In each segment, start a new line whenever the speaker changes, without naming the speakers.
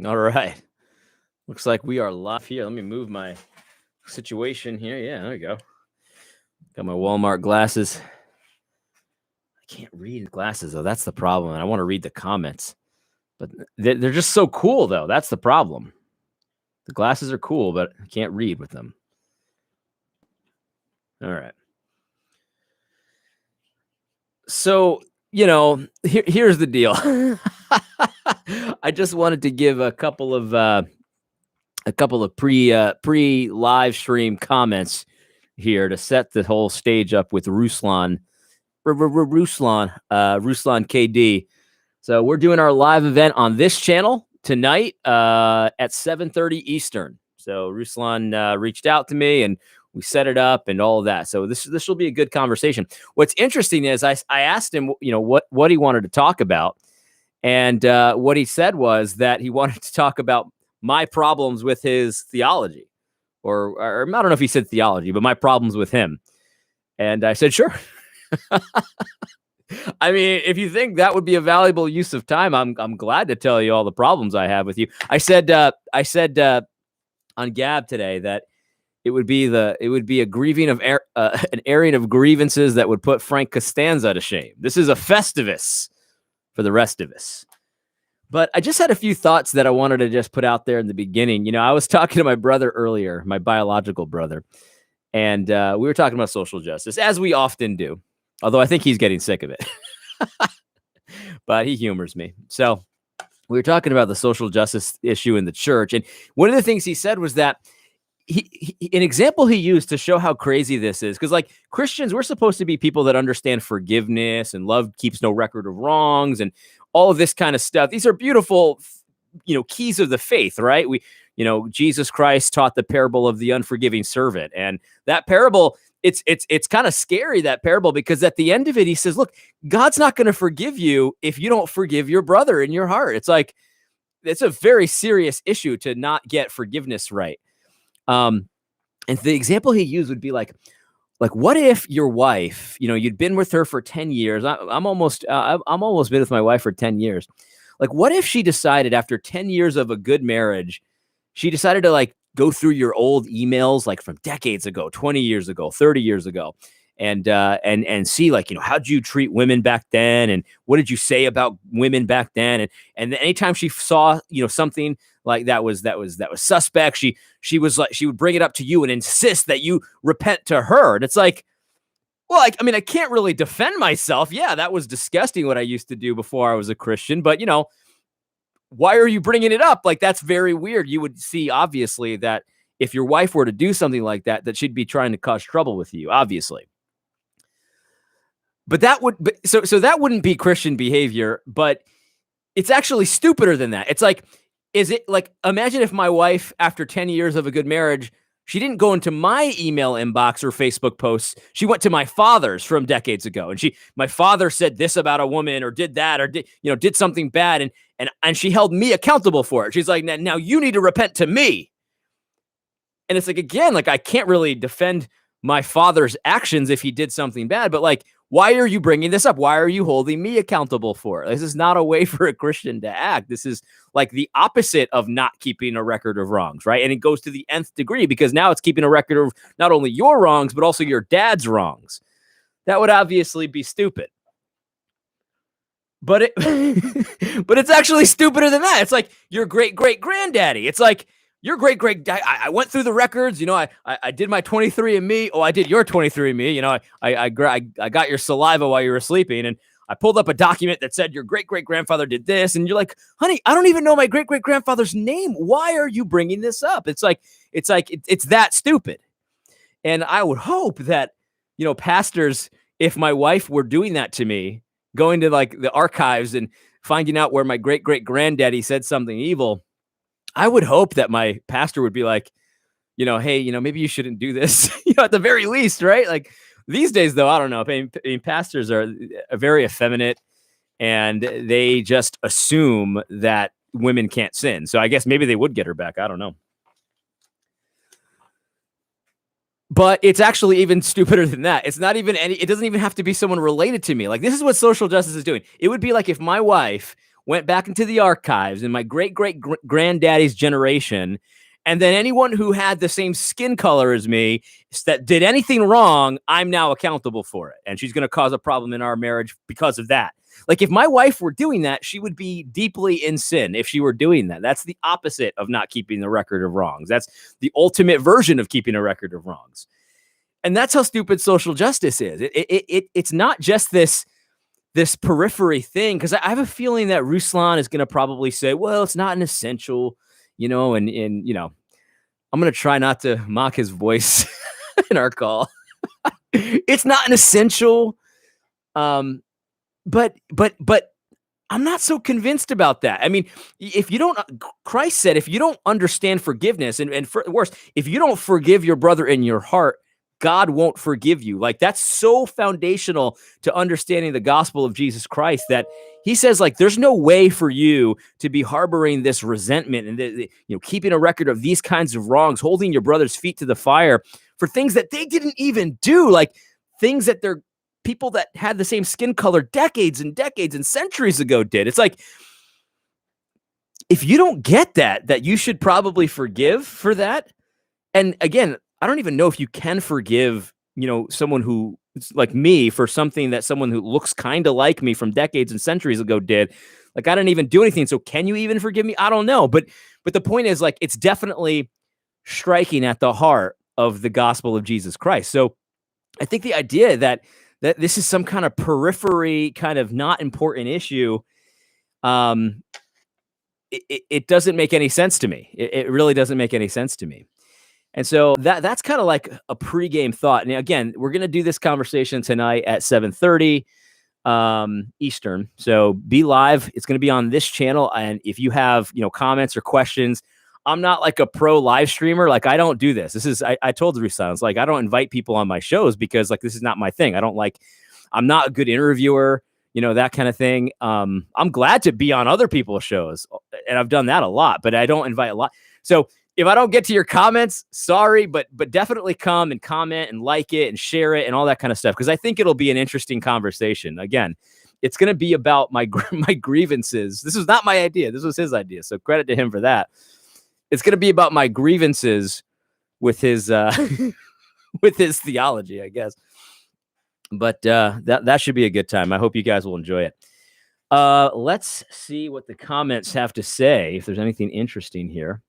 All right. Looks like we are live here. Let me move my situation here. Yeah, there we go. Got my Walmart glasses. I can't read glasses, though. That's the problem. And I want to read the comments. But they're just so cool, though. That's the problem. The glasses are cool, but I can't read with them. All right. So, here's the deal. I just wanted to give a couple of pre live stream comments here to set the whole stage up with Ruslan KD. So we're doing our live event on this channel tonight at 7:30 Eastern. So Ruslan reached out to me and we set it up and all of that. So this will be a good conversation. What's interesting is I asked him, what he wanted to talk about. And what he said was that he wanted to talk about my problems with his theology, or I don't know if he said theology, but my problems with him. And I said, sure. I mean, if you think that would be a valuable use of time, I'm glad to tell you all the problems I have with you. I said on Gab today that it would be a grieving of an airing of grievances that would put Frank Costanza to shame. This is a Festivus for the rest of us. But I just had a few thoughts that I wanted to just put out there in the beginning. I was talking to my brother earlier, my biological brother, and we were talking about social justice, as we often do, although I think he's getting sick of it. But he humors me. So we were talking about the social justice issue in the church, and one of the things he said was that an example he used to show how crazy this is, because like Christians, we're supposed to be people that understand forgiveness and love keeps no record of wrongs and all of this kind of stuff. These are beautiful, keys of the faith, right? Jesus Christ taught the parable of the unforgiving servant, and that parable, it's kind of scary, that parable, because at the end of it, he says, look, God's not going to forgive you if you don't forgive your brother in your heart. It's like, it's a very serious issue to not get forgiveness right. And the example he used would be like, what if your wife, you'd been with her for 10 years. I'm almost been with my wife for 10 years. Like, what if she decided after 10 years of a good marriage, she decided to like go through your old emails, like from decades ago, 20 years ago, 30 years ago, and see like, how'd you treat women back then? And what did you say about women back then? And anytime she saw, something like that was suspect, she was like, she would bring it up to you and insist that you repent to her. And it's like, well, I can't really defend myself. Yeah, that was disgusting what I used to do before I was a Christian, but why are you bringing it up? Like, that's very weird. You would see, obviously, that if your wife were to do something like that, that she'd be trying to cause trouble with you, obviously. But that wouldn't be Christian behavior, but it's actually stupider than that. It's like, imagine if my wife, after 10 years of a good marriage, she didn't go into my email inbox or Facebook posts. She went to my father's from decades ago. And my father said this about a woman or did that or did something bad. And she held me accountable for it. She's like, now you need to repent to me. And it's like, again, like I can't really defend my father's actions if he did something bad, but like, why are you bringing this up? Why are you holding me accountable for it? This is not a way for a Christian to act. This is like the opposite of not keeping a record of wrongs, right? And it goes to the nth degree because now it's keeping a record of not only your wrongs, but also your dad's wrongs. That would obviously be stupid. But it's actually stupider than that. It's like your great-great-granddaddy. It's like, your great, I went through the records, I did my 23andMe. Oh, I did your 23andMe. I got your saliva while you were sleeping, and I pulled up a document that said your great-great-grandfather did this. And you're like, honey, I don't even know my great-great-grandfather's name. Why are you bringing this up? It's that stupid. And I would hope that, pastors, if my wife were doing that to me, going to like the archives and finding out where my great-great-granddaddy said something evil, I would hope that my pastor would be like, hey, maybe you shouldn't do this, at the very least, right? Like these days, though, I don't know. I mean, pastors are very effeminate and they just assume that women can't sin. So I guess maybe they would get her back. I don't know. But it's actually even stupider than that. It's not even it doesn't even have to be someone related to me. Like, this is what social justice is doing. It would be like if my wife went back into the archives in my granddaddy's generation, and then anyone who had the same skin color as me that did anything wrong, I'm now accountable for it. And she's going to cause a problem in our marriage because of that. Like, if my wife were doing that, she would be deeply in sin if she were doing that. That's the opposite of not keeping the record of wrongs. That's the ultimate version of keeping a record of wrongs. And that's how stupid social justice is. It's not just this periphery thing, because I have a feeling that Ruslan is going to probably say, well, it's not an essential, and I'm going to try not to mock his voice in our call. It's not an essential, but I'm not so convinced about that. I mean, Christ said, if you don't understand forgiveness, and worse, if you don't forgive your brother in your heart, God won't forgive you. Like, that's so foundational to understanding the gospel of Jesus Christ, that he says, like, there's no way for you to be harboring this resentment and keeping a record of these kinds of wrongs, holding your brother's feet to the fire for things that they didn't even do, like things that they're people that had the same skin color decades and decades and centuries ago did. It's like, if you don't get that you should probably forgive for that. And again, I don't even know if you can forgive, someone who like me for something that someone who looks kind of like me from decades and centuries ago did. Like, I didn't even do anything. So can you even forgive me? I don't know. But the point is, like, it's definitely striking at the heart of the gospel of Jesus Christ. So I think the idea that this is some kind of periphery, kind of not important issue, it doesn't make any sense to me. It really doesn't make any sense to me. And so that's kind of like a pregame thought. And again, we're going to do this conversation tonight at 7:30 Eastern. So be live. It's going to be on this channel. And if you have, comments or questions, I'm not like a pro live streamer. Like, I don't do this. I told Ruslan, it's like, I don't invite people on my shows because, like, this is not my thing. I'm not a good interviewer, that kind of thing. I'm glad to be on other people's shows, and I've done that a lot, but I don't invite a lot. So if I don't get to your comments, sorry, but definitely come and comment and like it and share it and all that kind of stuff, because I think it'll be an interesting conversation. Again, it's going to be about my grievances. This was not my idea. This was his idea. So credit to him for that. It's going to be about my grievances with his with his theology, I guess. But that should be a good time. I hope you guys will enjoy it. Let's see what the comments have to say, if there's anything interesting here.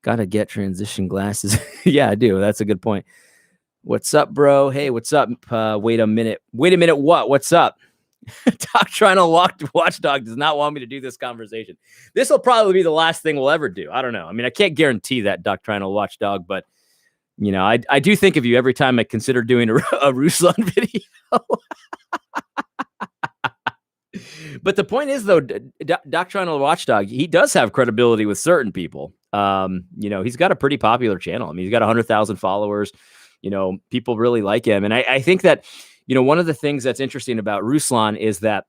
Gotta get transition glasses. Yeah, I do. That's a good point. What's up, bro? Hey, what's up? Wait a minute. What? What's up? Doctrinal Watchdog does not want me to do this conversation. This will probably be the last thing we'll ever do. I don't know. I mean, I can't guarantee that, Doctrinal Watchdog, but I do think of you every time I consider doing a Ruslan video. But the point is, though, Doctrinal Watchdog, he does have credibility with certain people. He's got a pretty popular channel. I mean, he's got 100,000 followers. People really like him. And I think that, one of the things that's interesting about Ruslan is that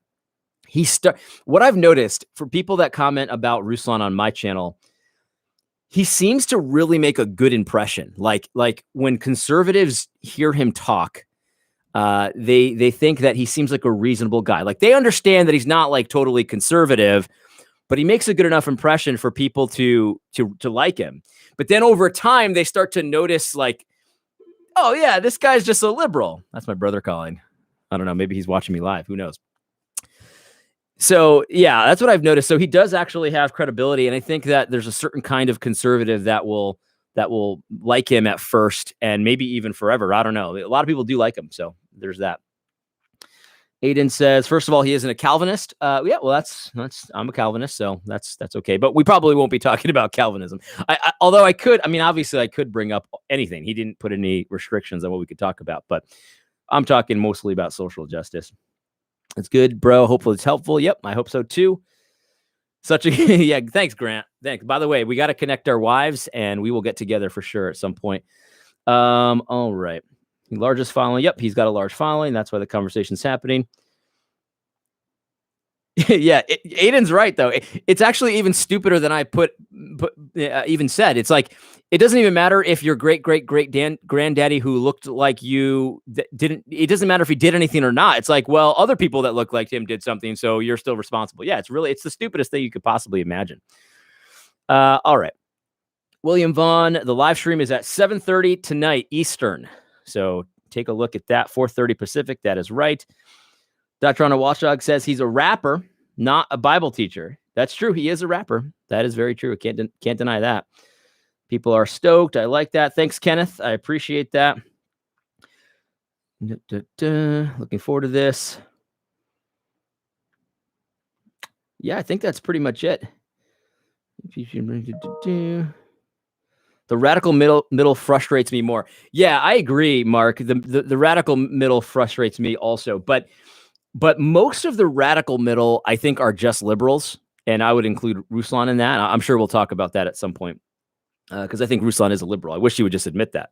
what I've noticed for people that comment about Ruslan on my channel, he seems to really make a good impression. Like when conservatives hear him talk, they think that he seems like a reasonable guy. Like, they understand that he's not like totally conservative, but he makes a good enough impression for people to like him. But then over time, they start to notice, like, oh yeah, this guy's just a liberal. That's my brother calling. I don't know. Maybe he's watching me live. Who knows? So yeah, that's what I've noticed. So he does actually have credibility. And I think that there's a certain kind of conservative that will like him at first and maybe even forever. I don't know. A lot of people do like him. So there's that. Aiden says, first of all, he isn't a Calvinist. Yeah, well, that's I'm a Calvinist, so that's okay. But we probably won't be talking about Calvinism. Although I could, obviously I could bring up anything. He didn't put any restrictions on what we could talk about, but I'm talking mostly about social justice. It's good, bro. Hopefully it's helpful. Yep, I hope so too. Yeah, thanks, Grant. Thanks. By the way, we got to connect our wives, and we will get together for sure at some point. All right. Largest following. Yep, he's got a large following. That's why the conversation's happening. Yeah, Aiden's right, though. It's actually even stupider than I even said. It's like, it doesn't even matter if your granddaddy who looked like you didn't. It doesn't matter if he did anything or not. It's like, well, other people that look like him did something, so you're still responsible. Yeah, it's the stupidest thing you could possibly imagine. All right, William Vaughn. The live stream is at 7:30 tonight Eastern. So take a look at that. 4:30 Pacific. That is right. Dr. Anna Watchdog says he's a rapper, not a Bible teacher. That's true. He is a rapper. That is very true. Can't deny that. People are stoked. I like that. Thanks, Kenneth. I appreciate that. Looking forward to this. Yeah, I think that's pretty much it. The radical middle frustrates me more. Yeah, I agree, Mark. The radical middle frustrates me also. But most of the radical middle, I think, are just liberals. And I would include Ruslan in that. I'm sure we'll talk about that at some point. Because I think Ruslan is a liberal. I wish he would just admit that.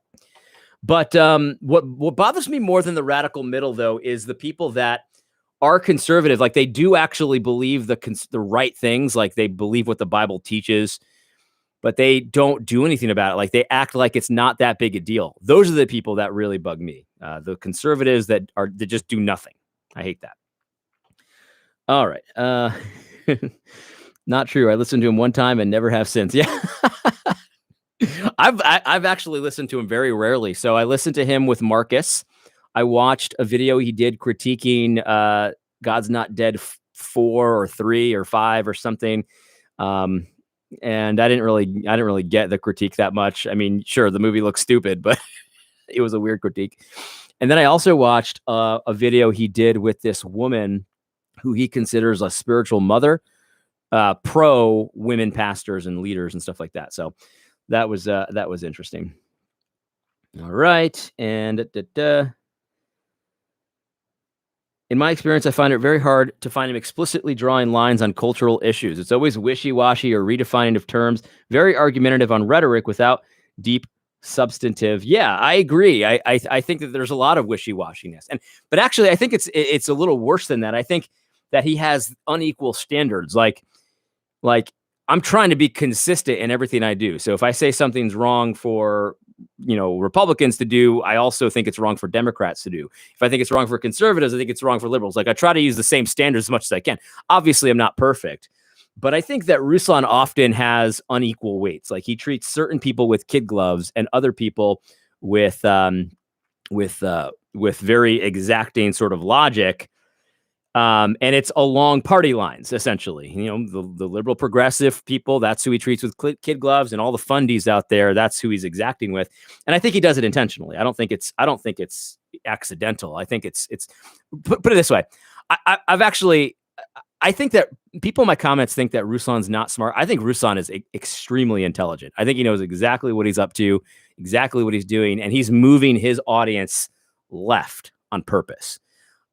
But what bothers me more than the radical middle, though, is the people that are conservative. Like, they do actually believe the right things. Like, they believe what the Bible teaches, but they don't do anything about it. Like, they act like it's not that big a deal. Those are the people that really bug me. The conservatives that just do nothing. I hate that. All right. Not true. I listened to him one time and never have since. Yeah. I've actually listened to him very rarely. So I listened to him with Marcus. I watched a video he did critiquing God's Not Dead 4 or 3 or 5 or something. And I didn't really get the critique that much. I mean, sure, the movie looks stupid, but it was a weird critique. And then I also watched a video he did with this woman who he considers a spiritual mother, pro women pastors and leaders and stuff like that. So that was interesting. All right. And in my experience, I find it very hard to find him explicitly drawing lines on cultural issues. It's always wishy-washy or redefining of terms, very argumentative on rhetoric without deep substantive. Yeah, I agree. I think that there's a lot of wishy-washiness. But actually, I think it's a little worse than that. I think that he has unequal standards. Like I'm trying to be consistent in everything I do. So if I say something's wrong for, Republicans to do, I also think it's wrong for Democrats to do. If I think it's wrong for conservatives, I think it's wrong for liberals. Like, I try to use the same standards as much as I can. Obviously, I'm not perfect, but I think that Ruslan often has unequal weights. Like, he treats certain people with kid gloves and other people with very exacting sort of logic. And it's along party lines, essentially. The liberal progressive people, that's who he treats with kid gloves, and all the fundies out there, that's who he's exacting with. And I think he does it intentionally. I don't think it's accidental. I think it's put it this way. I think that people in my comments think that Ruslan's not smart. I think Ruslan is extremely intelligent. I think he knows exactly what he's up to, exactly what he's doing, and he's moving his audience left on purpose.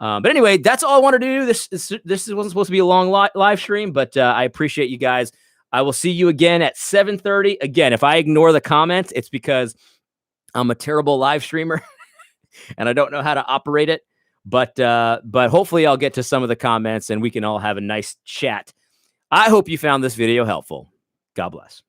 But anyway, that's all I wanted to do. This wasn't supposed to be a long live stream, but I appreciate you guys. I will see you again at 7:30. Again, if I ignore the comments, it's because I'm a terrible live streamer and I don't know how to operate it. But hopefully I'll get to some of the comments and we can all have a nice chat. I hope you found this video helpful. God bless.